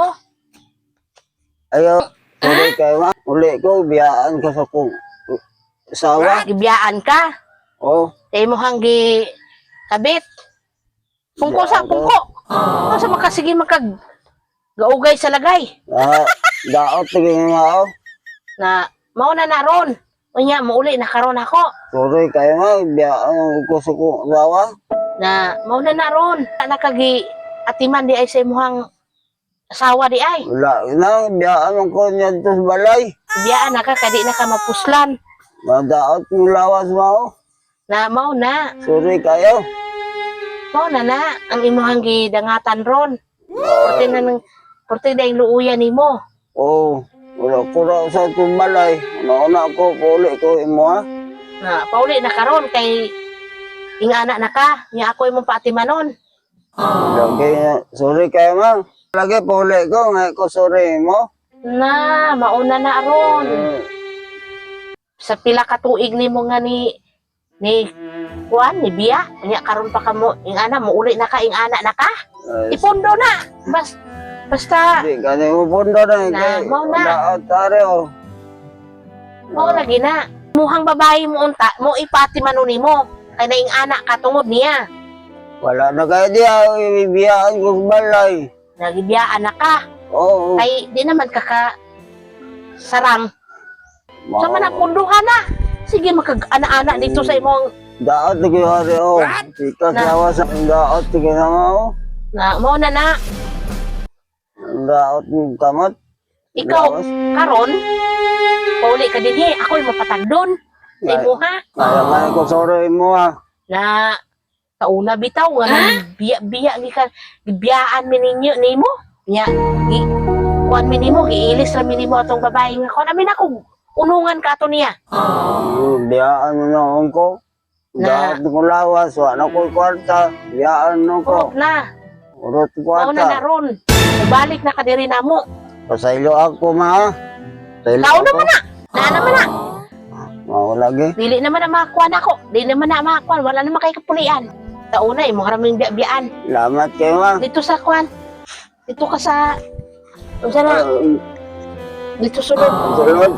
Oh, Ayo, uli kayo ma. Uli ko, biyaan ka sa kong asawa. gibiyaan ka. Oh, Kay mo hanggi kabit. Pungko sa pungko. Oh, sa makasige makag gaugay sa lagay. daot tiging nga Na mao na naron. Unya mauli na karon ako. Sorry kayo ma, biyaan ko sa kong asawa. Na mao na naron. Nakagi atiman di ay sa imuhang asawa di ay. Wala na, biyaan ko niya sa balay. Biyaan na ka kadi na ka mapuslan. Madaot yung lawas mo. Na mao na. Sorry kayo. Mao na ang imuhang gidangatan ron. Porte na yung luuyan nimo. Oh, wala ko raw sa itong balay. Nauna ko, puli ko imo ha. Na pauli na karon kay ingana na ka. Nya ako imong paatimanon. Lagi, sorry kayo ma. Lagi puli ko, nga ko sorry mo. Na mauna na aron. Sa pila ka tuig nimo nga ni kuan ni biya nya karon pa kamo ingana mo uli na ka ingana na ka. Ipondo na. Basta Di ka na pupunta na. Na, mau na. Daot tari oh. mao lagi na. Muhang babae mo unta mo ipatimanon nimo kay naing anak ka tungod niya. Wala na kayo diya, ibibiyaan ko sa balay. Nagibiyaan na ka. Oo. Kay di naman ka sarang. Sa man punduhan na. Sige makag-ana-ana dito sa imong Daot na kayo hari oh. Sikas Na. lawas ang daot na kayo nga oh. na mao na. Ang daot ng kamot. Ikaw Lawas. karon pauli ka dinhi ako'y mapatagdon sa imo ha. Kaya nga ko sorry mo ha. Na kauna bitaw nga biya-biya gi ka gibiyaan mi ninyo nimo nya gi kuan mi nimo giilis ra mi nimo atong babae nga kon amin ako unungan ka ato niya. Biyaan mo na akong ko. Na. Daot ko lawas. Wala ko kwarta. Biyaan mo ko. Urot na. Urot Mao na kwarta. naron. Balik na ka diri namo. Pasaylo ako ma ha. Pasaylo Kao ako. naman na. Naman na. Mao lagi. Dili naman na makakuan ako. Dili naman na makakuan. Wala naman kay kapulian. Tauna imo haraming biyaan. Salamat kayo ma. Dito sa kuan. Dito ka sa unsa na? Dito sulod. Salud.